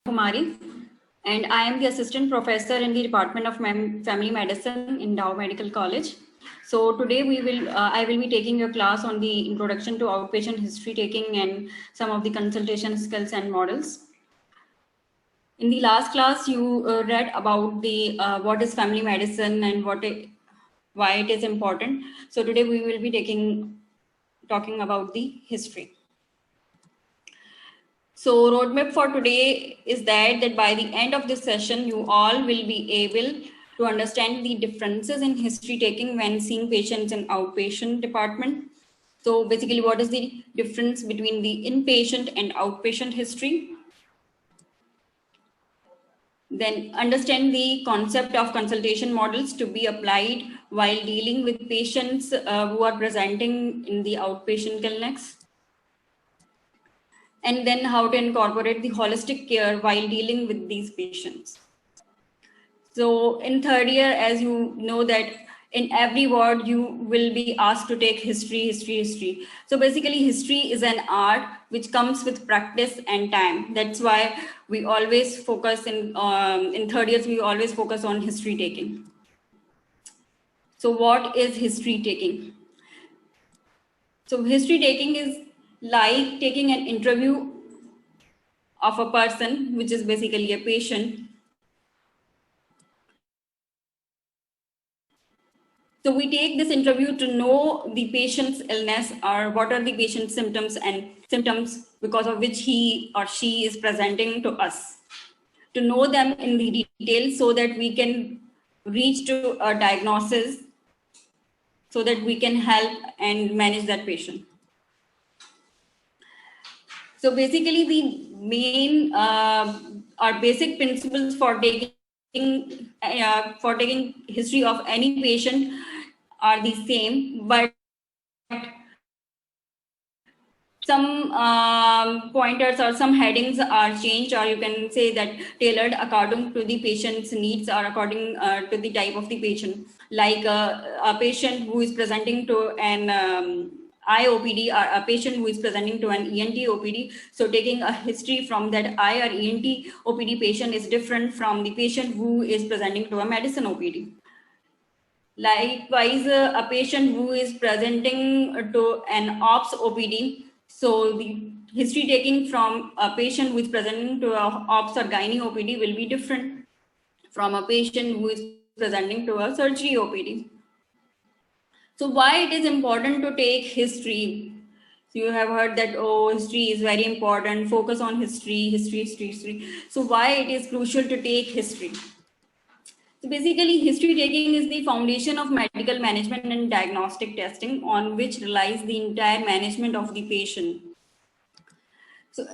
Kumari, and I am the assistant professor in the Department of Family Medicine in Dow Medical College. So today I will be taking your class on the introduction to outpatient history taking and some of the consultation skills and models. In the last class, you read about the what is family medicine and why it is important. So today we will be talking about the history. So roadmap for today is that by the end of this session, you all will be able to understand the differences in history taking when seeing patients in outpatient department. So basically, what is the difference between the inpatient and outpatient history? Then understand the concept of consultation models to be applied while dealing with patients who are presenting in the outpatient clinics. And then how to incorporate the holistic care while dealing with these patients. So in third year, as you know that in every ward, you will be asked to take history. So basically history is an art which comes with practice and time. That's why we always focus in third years, we always focus on history taking. So what is history taking? So history taking is like taking an interview of a person, which is basically a patient. So we take this interview to know the patient's illness or what are the patient's symptoms because of which he or she is presenting to us. To know them in the detail so that we can reach to a diagnosis so that we can help and manage that patient. So basically the main or basic principles for taking history of any patient are the same, but some pointers or some headings are changed, or you can say that tailored according to the patient's needs or according to the type of the patient. Like a patient who is presenting to an IOPD or a patient who is presenting to an ENT OPD. So taking a history from that I or ENT OPD patient is different from the patient who is presenting to a medicine OPD. Likewise, a patient who is presenting to an OPS OPD, so the history taking from a patient who is presenting to a OPS or gynae OPD will be different from a patient who is presenting to a surgery OPD. So why it is important to take history? So you have heard that, oh, history is very important, focus on history. So why it is crucial to take history? So basically, history taking is the foundation of medical management and diagnostic testing on which relies the entire management of the patient. So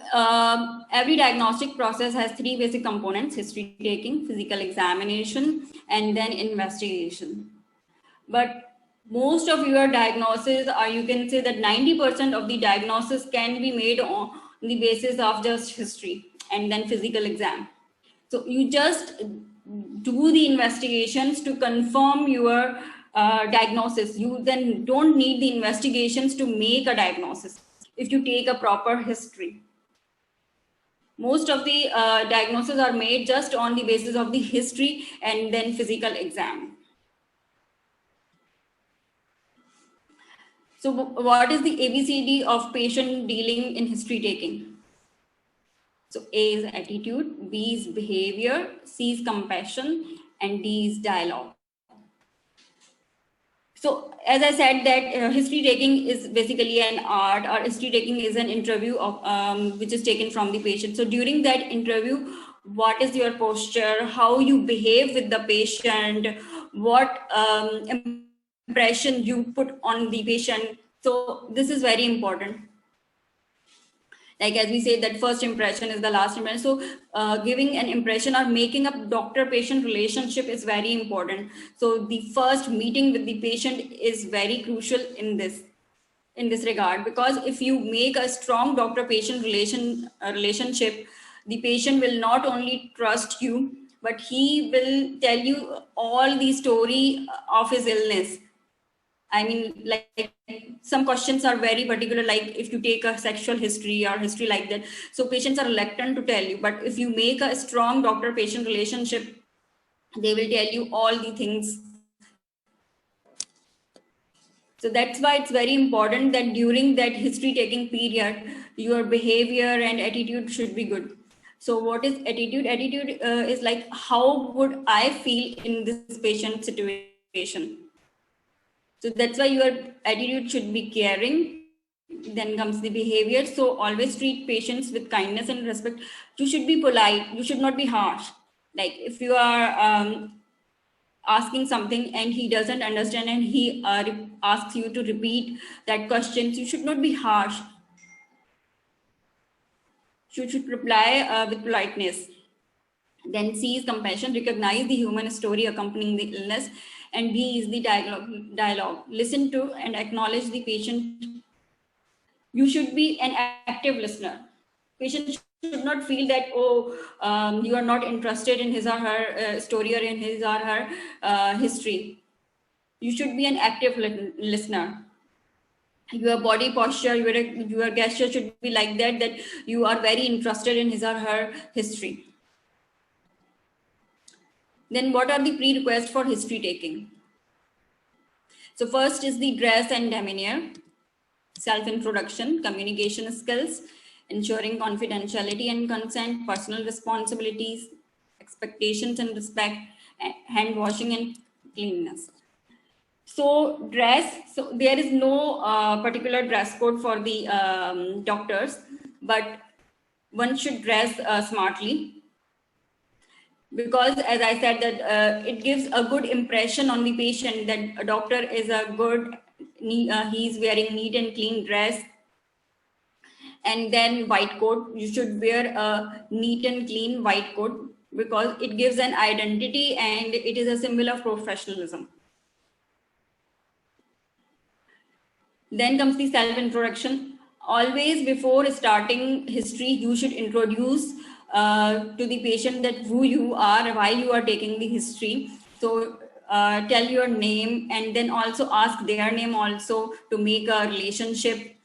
every diagnostic process has three basic components: history taking, physical examination, and then investigation. But most of your diagnosis, or you can say that 90% of the diagnosis can be made on the basis of just history and then physical exam. So you just do the investigations to confirm your diagnosis. You then don't need the investigations to make a diagnosis if you take a proper history. Most of the diagnoses are made just on the basis of the history and then physical exam. So what is the ABCD of patient dealing in history taking? So A is attitude, B is behavior, C is compassion, and D is dialogue. So as I said that history taking is basically an art, or history taking is an interview of which is taken from the patient. So during that interview, what is your posture, how you behave with the patient, what impression you put on the patient. So this is very important. Like as we say that first impression is the last impression. So giving an impression or making a doctor-patient relationship is very important. So the first meeting with the patient is very crucial in this regard, because if you make a strong doctor-patient relationship, the patient will not only trust you, but he will tell you all the story of his illness. I mean, like some questions are very particular, like if you take a sexual history or history like that. So patients are reluctant to tell you, but if you make a strong doctor-patient relationship, they will tell you all the things. So that's why it's very important that during that history taking period, your behavior and attitude should be good. So what is attitude? Attitude is like, how would I feel in this patient situation? So that's why your attitude should be caring. Then comes the behavior. So always treat patients with kindness and respect. You should be polite. You should not be harsh. Like if you are asking something and he doesn't understand and he asks you to repeat that question, you should not be harsh. You should reply with politeness. Then C is compassion, recognize the human story accompanying the illness. And D is the dialogue. Listen to and acknowledge the patient. You should be an active listener. Patient should not feel that, oh, you are not interested in his or her story or in his or her history. You should be an active listener. Your body posture, your gesture should be like that, that you are very interested in his or her history. Then what are the prerequisites for history taking? So first is the dress and demeanor, self-introduction, communication skills, ensuring confidentiality and consent, personal responsibilities, expectations and respect, hand washing and cleanliness. So dress, so there is no particular dress code for the doctors, but one should dress smartly, because as I said that it gives a good impression on the patient that a doctor is a good, he's wearing neat and clean dress. And then white coat, you should wear a neat and clean white coat, because it gives an identity and it is a symbol of professionalism. Then comes the self-introduction. Always before starting history, you should introduce to the patient that who you are, why you are taking the history. So tell your name and then also ask their name also to make a relationship.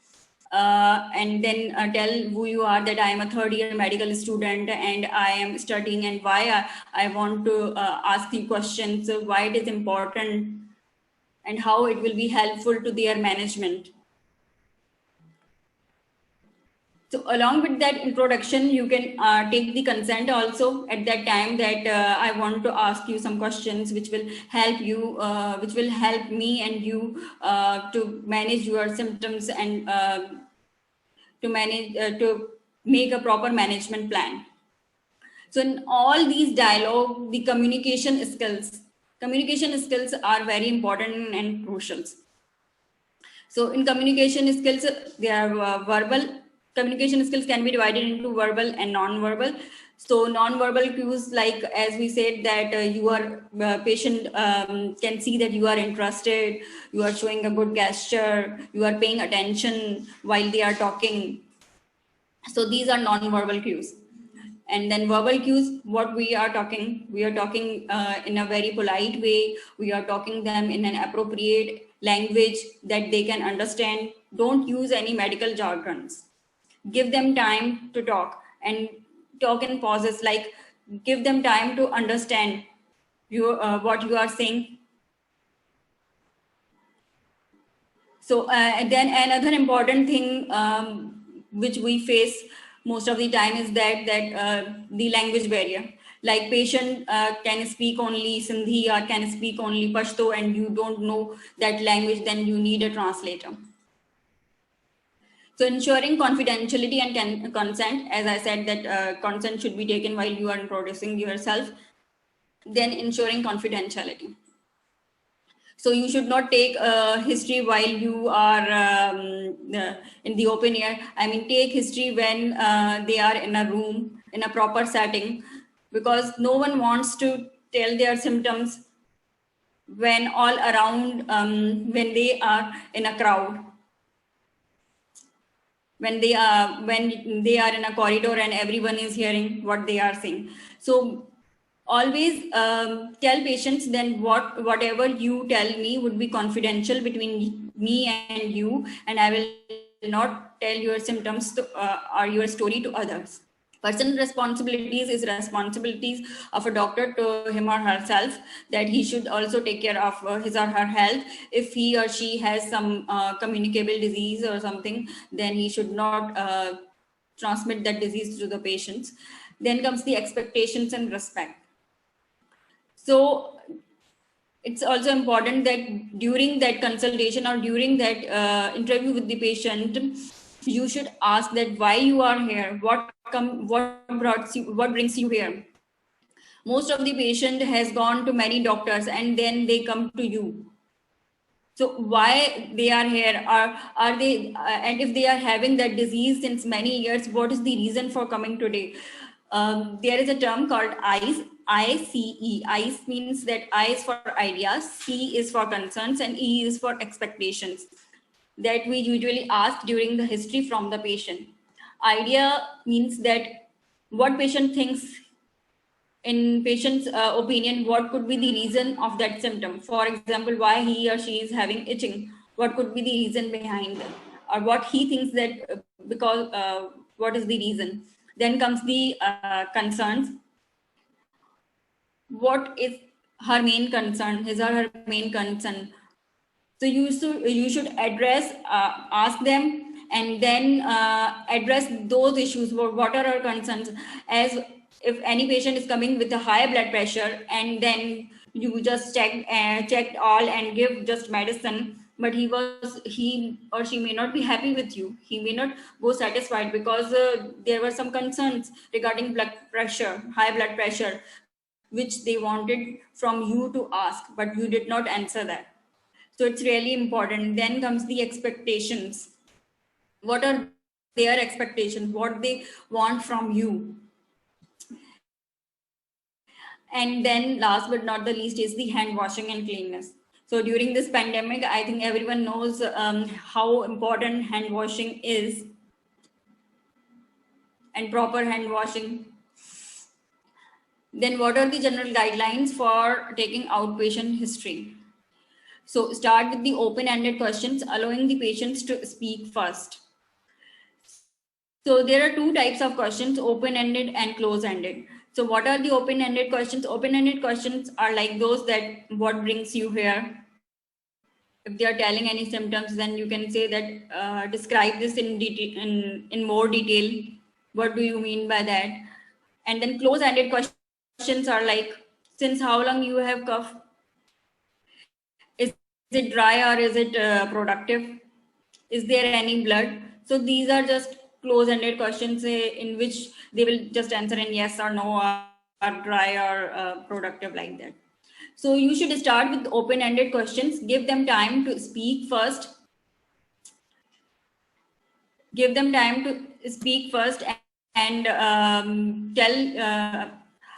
And then tell who you are, that I am a third year medical student and I am studying, and why I want to ask you questions, so why it is important and how it will be helpful to their management. So along with that introduction, you can take the consent also at that time, that I want to ask you some questions which will help you, which will help me and you to manage your symptoms and to make a proper management plan. So in all these dialogue, the communication skills are very important and crucial. So in communication skills, there are verbal communication skills can be divided into verbal and non-verbal. So non-verbal cues, like as we said, that your patient can see that you are interested, you are showing a good gesture, you are paying attention while they are talking. So these are non-verbal cues. And then verbal cues, what we are talking in a very polite way. We are talking them in an appropriate language that they can understand. Don't use any medical jargons. Give them time to talk, and talk in pauses, like give them time to understand what you are saying. So and then another important thing which we face most of the time is that the language barrier. Like patient can speak only Sindhi or can speak only Pashto, and you don't know that language, then you need a translator. So ensuring confidentiality and consent, as I said that consent should be taken while you are introducing yourself. Then ensuring confidentiality. So you should not take history while you are in the open air. I mean, take history when they are in a room, in a proper setting, because no one wants to tell their symptoms when all around, when they are in a crowd, when they are in a corridor and everyone is hearing what they are saying. So always tell patients then whatever you tell me would be confidential between me and you, and I will not tell your symptoms or your story to others. Personal responsibilities is responsibilities of a doctor to him or herself, that he should also take care of his or her health. If he or she has some communicable disease or something, then he should not transmit that disease to the patients. Then comes the expectations and respect. So it's also important that during that consultation or during that interview with the patient, you should ask that why you are here, what brings you here. Most of the patient has gone to many doctors and then they come to you. So why they are here, are they and if they are having that disease since many years, what is the reason for coming today? There is a term called ICE. ICE. ICE means that I is for ideas, C is for concerns, and E is for expectations, that we usually ask during the history from the patient. Idea means that what patient thinks, in patient's opinion, what could be the reason of that symptom. For example, why he or she is having itching, what could be the reason behind it, or what he thinks that because what is the reason. Then comes the concerns. What is her main concern, his or her main concern? So you should address, ask them, and then address those issues. What are our concerns? As if any patient is coming with a high blood pressure, and then you just checked all and give just medicine, but he or she may not be happy with you. He may not go satisfied because there were some concerns regarding blood pressure, high blood pressure, which they wanted from you to ask, but you did not answer that. So it's really important. Then comes the expectations. What are their expectations? What they want from you? And then last but not the least is the hand washing and cleanness. So during this pandemic, I think everyone knows how important hand washing is, and proper hand washing. Then what are the general guidelines for taking outpatient history? So start with the open-ended questions, allowing the patients to speak first. So there are two types of questions, open-ended and close-ended. So what are the open-ended questions? Open-ended questions are like those that what brings you here? If they are telling any symptoms, then you can say that describe this in detail, in more detail. What do you mean by that? And then close-ended questions are like, since how long you have cough? Is it dry or is it productive? Is there any blood? So these are just close-ended questions in which they will just answer in yes or no, or dry or productive, like that. So you should start with open-ended questions. Give them time to speak first. Give them time to speak first, and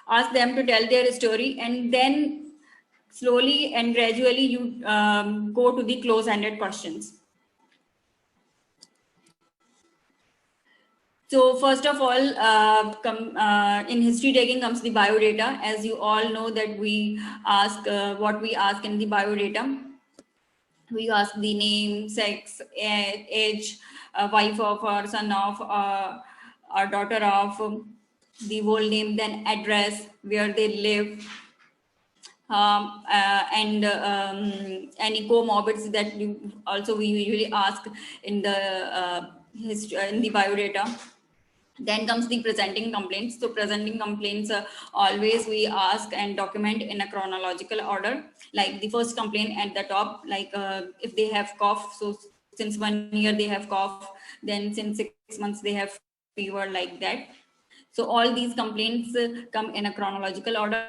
ask them to tell their story, and then slowly and gradually you go to the close-ended questions. So first of all, in history taking comes the biodata. As you all know that we ask what we ask in the biodata. We ask the name, sex, age, wife of or son of or daughter of, the whole name, then address, where they live, and any comorbids that we usually ask in the in the biodata. Then comes the presenting complaints. So presenting complaints, always we ask and document in a chronological order. Like the first complaint at the top, like if they have cough, so since 1 year they have cough, then since 6 months they have fever, like that. So all these complaints come in a chronological order.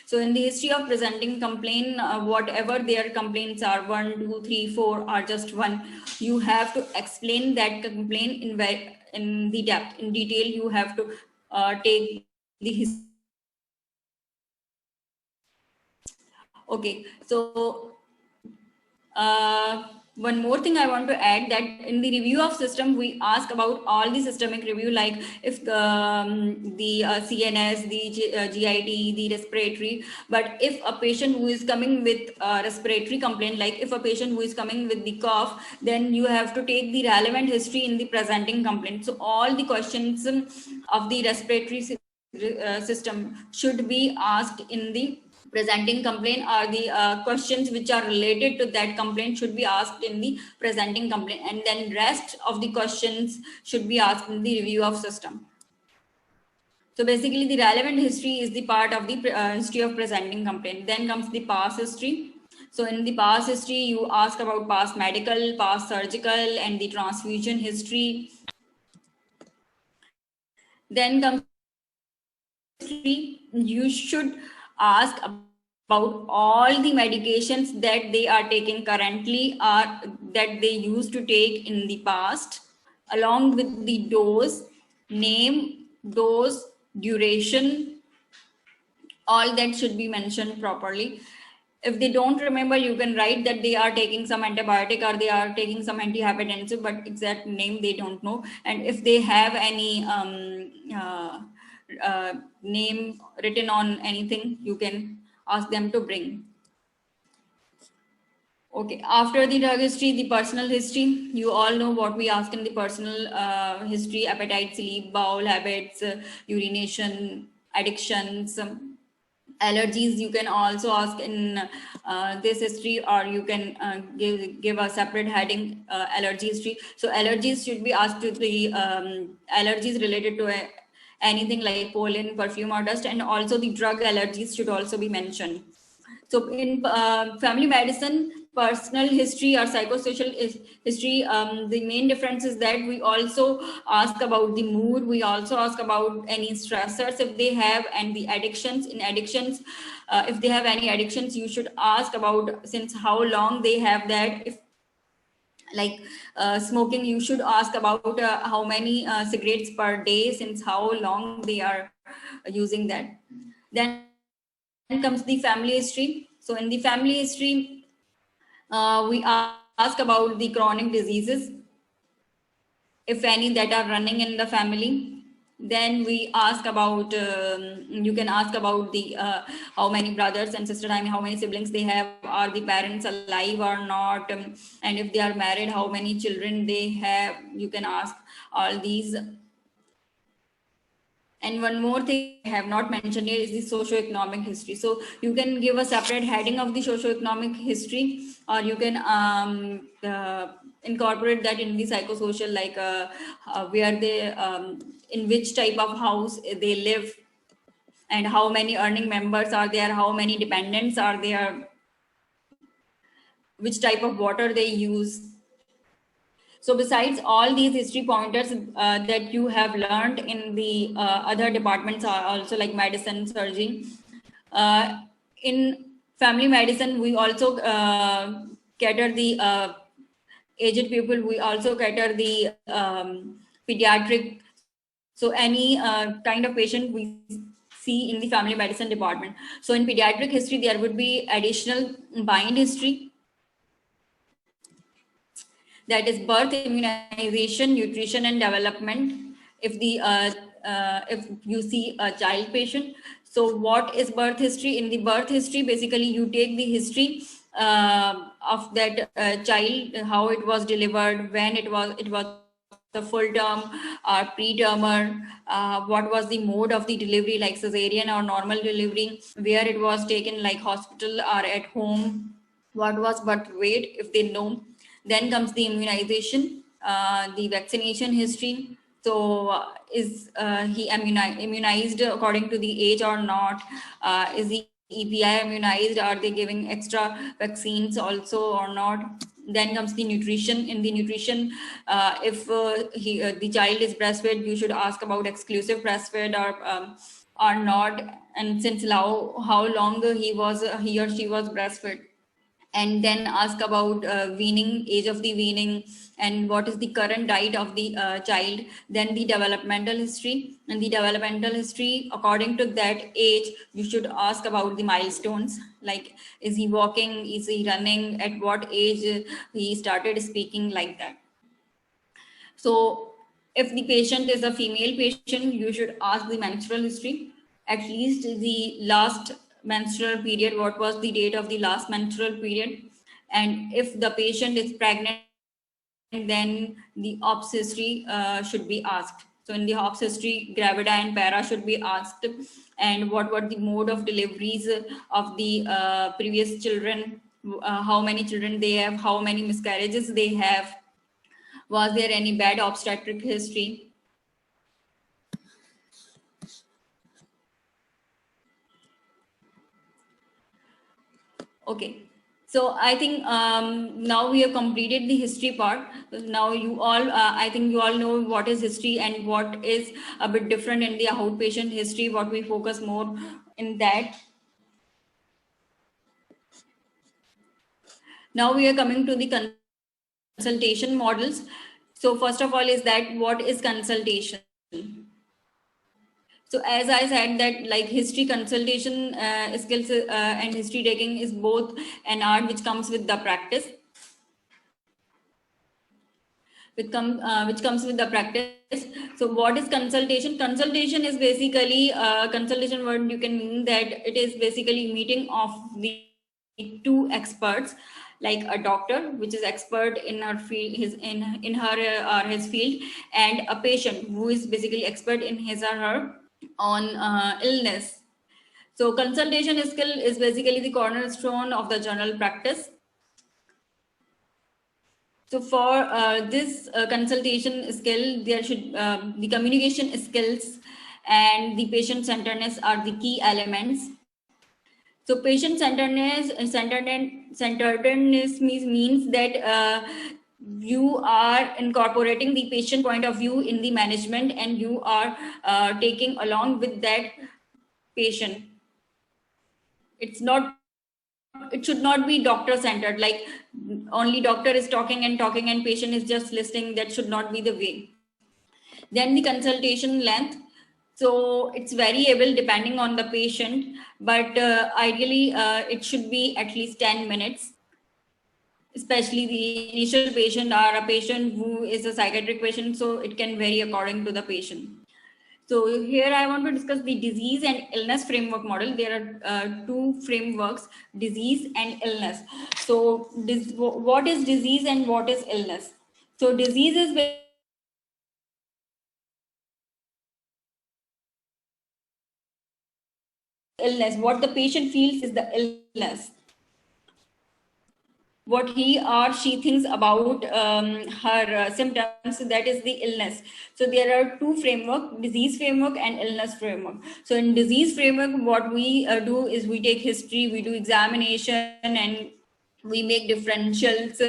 So in the history of presenting complaint, whatever their complaints are, 1, 2, 3, 4, are just one. You have to explain that complaint in the depth, in detail. You have to take the history. Okay, so one more thing I want to add, that in the review of system, we ask about all the systemic review, like if the CNS, the GIT, the respiratory. But if a patient who is coming with respiratory complaint, like if a patient who is coming with the cough, then you have to take the relevant history in the presenting complaint. So all the questions of the respiratory system should be asked in the presenting complaint, or the questions which are related to that complaint should be asked in the presenting complaint, and then rest of the questions should be asked in the review of system. So basically the relevant history is the part of the history of presenting complaint. Then comes the past history. So in the past history, you ask about past medical, past surgical, and the transfusion history. Then comes history. You should ask about all the medications that they are taking currently, or that they used to take in the past, along with the dose, name, dose, duration, all that should be mentioned properly. If they don't remember, you can write that they are taking some antibiotic or they are taking some antihypertensive, but exact name they don't know. And if they have any name written on anything, you can ask them to bring. Okay, after the drug history, the personal history. You all know what we ask in the personal history: appetite, sleep, bowel habits, urination, addictions, allergies. You can also ask in this history, or you can give a separate heading, allergy history. So allergies should be asked to the allergies related to anything like pollen, perfume, or dust, and also the drug allergies should also be mentioned. So in family medicine, personal history or psychosocial history, the main difference is that we also ask about the mood. We also ask about any stressors if they have, and the addictions. In addictions, if they have any addictions, you should ask about since how long they have that. If like smoking, you should ask about how many cigarettes per day, since how long they are using that. Then comes the family history. So in the family history, we ask about the chronic diseases, if any, that are running in the family. Then we ask about, you can ask about the how many brothers and sisters, I mean how many siblings they have, are the parents alive or not, and if they are married, how many children they have. You can ask all these. And one more thing I have not mentioned here is the socio-economic history. So you can give a separate heading of the socio-economic history, or you can incorporate that in the psychosocial, like where they, in which type of house they live, and how many earning members are there, how many dependents are there, which type of water they use. So besides all these history pointers that you have learned in the other departments, are also like medicine, surgery. In family medicine, we also cater the aged people. We also cater the pediatric. So any kind of patient we see in the family medicine department. So in pediatric history, there would be additional bind history, that is birth, immunization, nutrition, and development. If you see a child patient, so what is birth history? In the birth history, basically you take the history of that child, how it was delivered, when it was the full term or pretermer, what was the mode of the delivery, like cesarean or normal delivery, where it was taken, like hospital or at home, what was birth weight, if they know. Then comes the immunization, the vaccination history. So is he immunized according to the age or not? Is he EPI immunized? Are they giving extra vaccines also or not? Then comes the nutrition. In the nutrition, if the child is breastfed, you should ask about exclusive breastfed or not, and since how long he or she was breastfed. and then ask about weaning, age of the weaning, and what is the current diet of the child. Then the developmental history, and the developmental history according to that age you should ask about the milestones, like is he walking, is he running, at what age he started speaking, like that. So if the patient is a female patient, you should ask the menstrual history, at least the last menstrual period, what was the date of the last menstrual period. And if the patient is pregnant, then the ops history should be asked. So in the ops history, gravida and para should be asked. And what were the mode of deliveries of the previous children, how many children they have, how many miscarriages they have, was there any bad obstetric history? Okay. So I think now we have completed the history part. Now you all, I think you all know what is history and what is a bit different in the outpatient history, what we focus more in that. Now we are coming to the consultation models. So first of all is that what is consultation? So as I said that like history consultation skills and history taking is both an art which comes with the practice, which comes with the practice. So what is consultation? Consultation is basically consultation word you can mean that it is basically meeting of the two experts, like a doctor which is expert in her field, his in her or his field, and a patient who is basically expert in his or her on illness. So consultation skill is basically the cornerstone of the general practice. So for this consultation skill, there should the communication skills and the patient centeredness are the key elements. So patient centeredness means that you are incorporating the patient point of view in the management, and you are taking along with that patient. It's not, it should not be doctor centered, like only doctor is talking and patient is just listening. That should not be the way. Then the consultation length, so it's variable depending on the patient, but ideally it should be at least 10 minutes, especially the initial patient or a patient who is a psychiatric patient, so it can vary according to the patient. So here I want to discuss the disease and illness framework model. There are two frameworks, disease and illness. So what is disease and what is illness? So disease is illness. What the patient feels is the illness. What he or she thinks about her symptoms, that is the illness. So there are two framework, disease framework and illness framework. So in disease framework, what we do is we take history, we do examination, and we make differentials,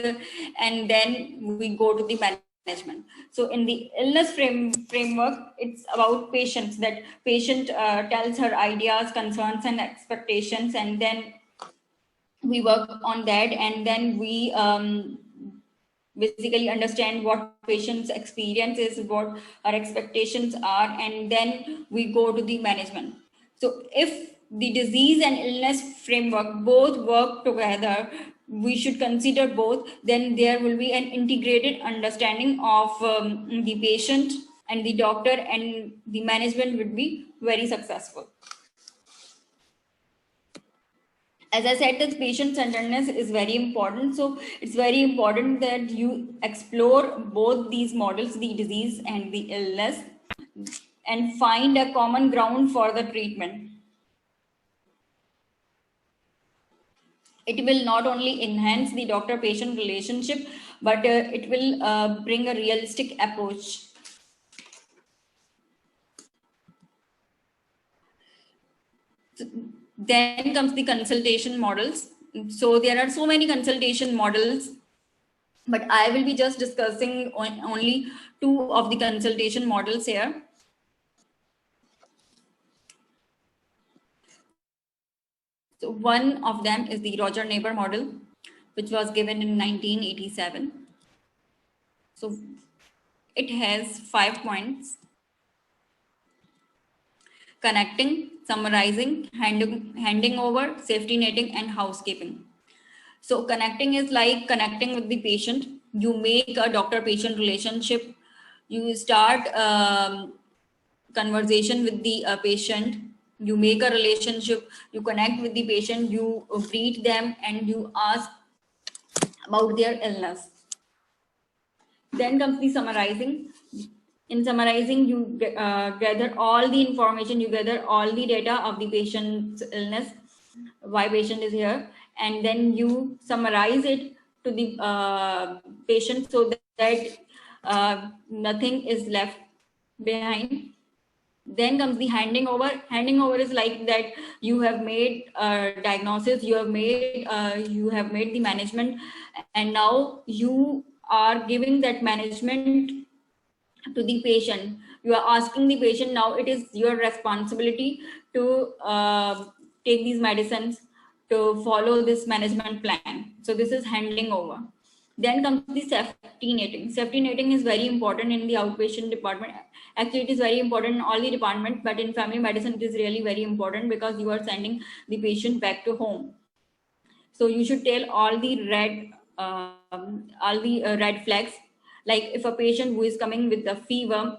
and then we go to the management. So in the illness framework, it's about patients, that patient tells her ideas, concerns and expectations, and then we work on that, and then we basically understand what patient's experience is, what our expectations are, and then we go to the management. So if the disease and illness framework both work together, we should consider both, then there will be an integrated understanding of the patient and the doctor, and the management would be very successful. As I said, that patient centeredness is very important. So it's very important that you explore both these models, the disease and the illness, and find a common ground for the treatment. It will not only enhance the doctor-patient relationship, but it will bring a realistic approach. Then comes the consultation models. So there are so many consultation models, but I will be just discussing only two of the consultation models here. So one of them is the Roger Neighbor model. which was given in 1987. So it has 5 points: connecting, summarizing, handing over, safety netting, and housekeeping. So connecting is like connecting with the patient. You make a doctor-patient relationship. You start conversation with the patient. You make a relationship. You connect with the patient. You greet them and you ask about their illness. Then comes the summarizing. In summarizing, you gather all the information, you gather all the data of the patient's illness, why patient is here, and then you summarize it to the patient so that nothing is left behind. Then comes the handing over. Handing over is like that you have made diagnosis, you have made the management, and now you are giving that management to the patient. You are asking the patient, now it is your responsibility to take these medicines, to follow this management plan. So this is handing over. Then comes the safety netting. Safety netting is very important in the outpatient department. Actually, it is very important in all the departments, but in family medicine, it is really very important because you are sending the patient back to home. So you should tell all the red flags. Like if a patient who is coming with a fever,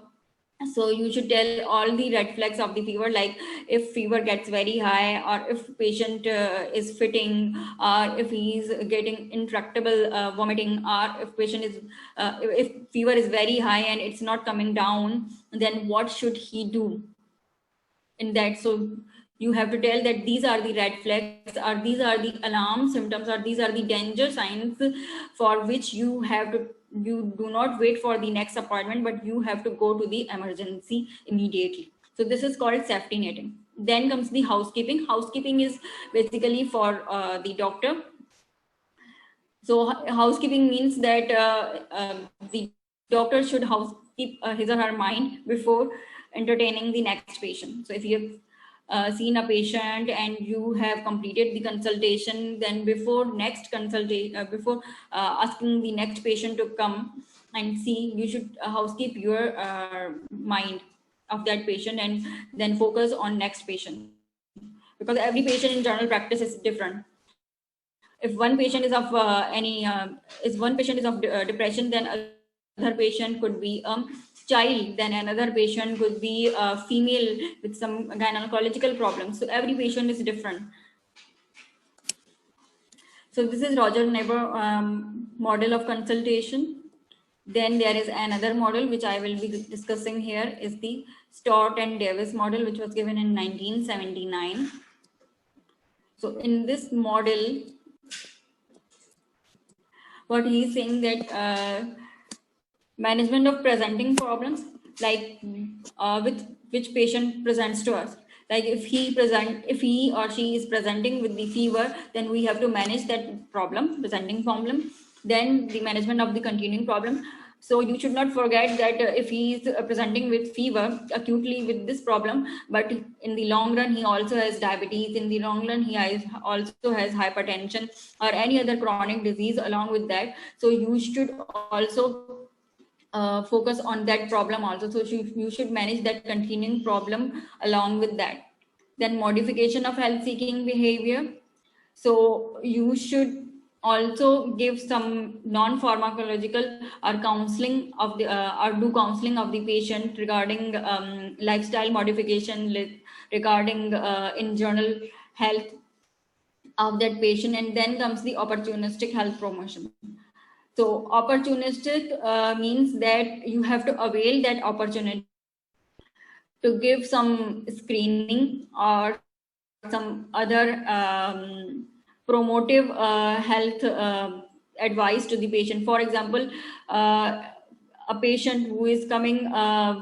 so you should tell all the red flags of the fever, like if fever gets very high, or if patient is fitting, or if he is getting intractable vomiting, or if patient is if fever is very high and it's not coming down, then what should he do in that. So you have to tell that these are the red flags, or these are the alarm symptoms, or these are the danger signs for which you do not wait for the next appointment, but you have to go to the emergency immediately. So this is called safety netting. Then comes the housekeeping. Housekeeping is basically for the doctor. So housekeeping means that the doctor should housekeep his or her mind before entertaining the next patient. So if you have seen a patient and you have completed the consultation, then before next consultation, before asking the next patient to come and see, you should housekeep your mind of that patient and then focus on next patient, because every patient in general practice is different. If one patient is of depression, then other patient could be child, then another patient could be a female with some gynecological problems. So every patient is different. So this is Roger Neighbor model of consultation. Then there is another model which I will be discussing here, is the Stott and Davis model, which was given in 1979. So in this model, what he is saying that management of presenting problems, like with which patient presents to us. Like if he or she is presenting with the fever, then we have to manage that presenting problem. Then the management of the continuing problem. So you should not forget that if he is presenting with fever acutely with this problem, but in the long run he also has diabetes, in the long run he also has hypertension or any other chronic disease along with that. So you should also focus on that problem also. So you should manage that continuing problem along with that. Then modification of health seeking behavior. So you should also give some non-pharmacological or counseling of the or do counseling of the patient regarding lifestyle modification, regarding in general health of that patient. And then comes the opportunistic health promotion. So opportunistic means that you have to avail that opportunity to give some screening or some other promotive health advice to the patient. For example, a patient who is coming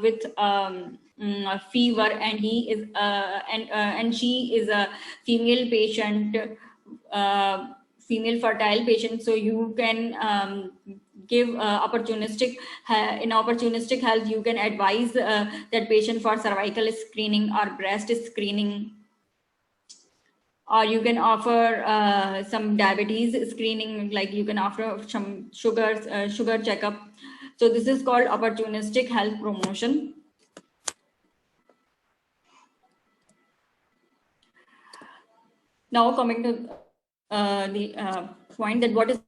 with a fever, and he is and she is a female patient, female fertile patient. So you can give opportunistic in opportunistic health, you can advise that patient for cervical screening or breast screening. or you can offer some diabetes screening, like you can offer some sugar checkup. So this is called opportunistic health promotion. Now coming to the point that what is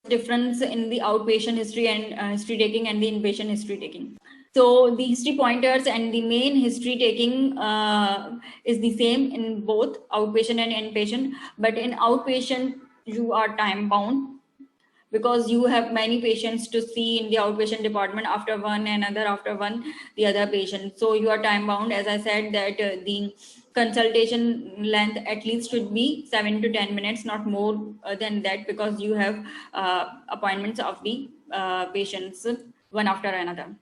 difference in the outpatient history and history taking and the inpatient history taking. So the history pointers and the main history taking is the same in both outpatient and inpatient, but in outpatient you are time bound because you have many patients to see in the outpatient department, after one another, after one the other patient. So you are time bound. As I said that the consultation length at least should be 7 to 10 minutes, not more than that, because you have appointments of the patients one after another.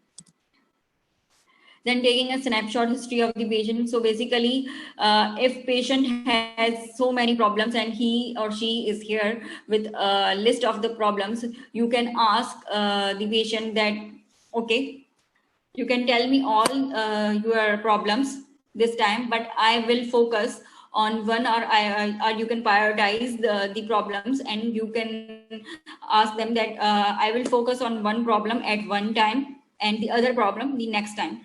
Then taking a snapshot history of the patient. So basically, if patient has so many problems and he or she is here with a list of the problems, you can ask the patient that, okay, you can tell me all your problems this time, but I will focus on one, or you can prioritize the problems, and you can ask them that I will focus on one problem at one time and the other problem the next time.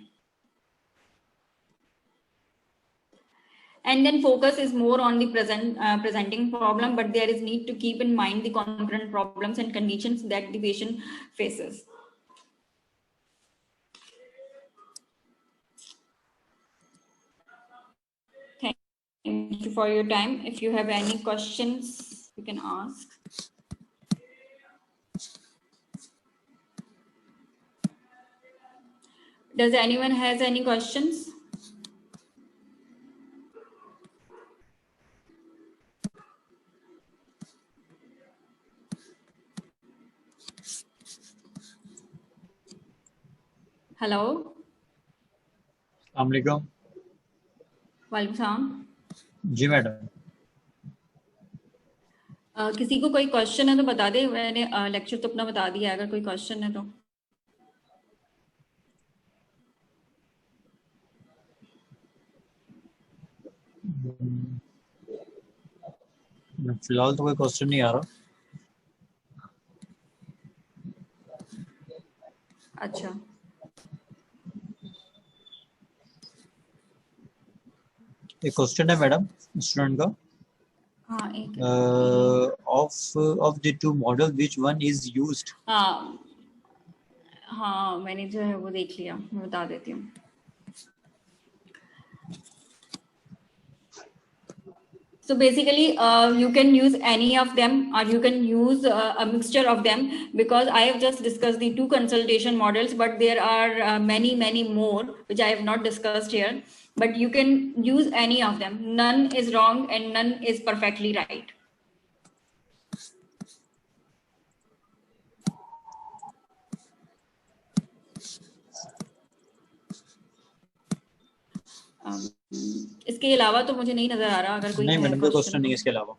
And then focus is more on the presenting problem, but there is need to keep in mind the concurrent problems and conditions that the patient faces. Thank you for your time. If you have any questions, you can ask. Does anyone has any questions? Hello, अस्सलाम वालेकुम। वालेकुम सलाम। जी madam. किसी को कोई question है तो बता दे, मैंने लेक्चर तो अपना बता दिया, अगर कोई क्वेश्चन है तो। फिलहाल तो कोई क्वेश्चन नहीं आ रहा। अच्छा, एक क्वेश्चन है मैडम स्टूडेंट का। हाँ एक of the two model which one is used? हाँ मैंने जो है वो देख लिया, मैं बता देती हूँ। So basically, you can use any of them, or you can use a mixture of them, because I have just discussed the two consultation models, but there are many more which I have not discussed here. But you can use any of them. None is wrong and none is perfectly right. इसके अलावा तो मुझे नहीं नजर आ रहा, अगर कोई नहीं मैडम कोई क्वेश्चन नहीं है तो। इसके अलावा।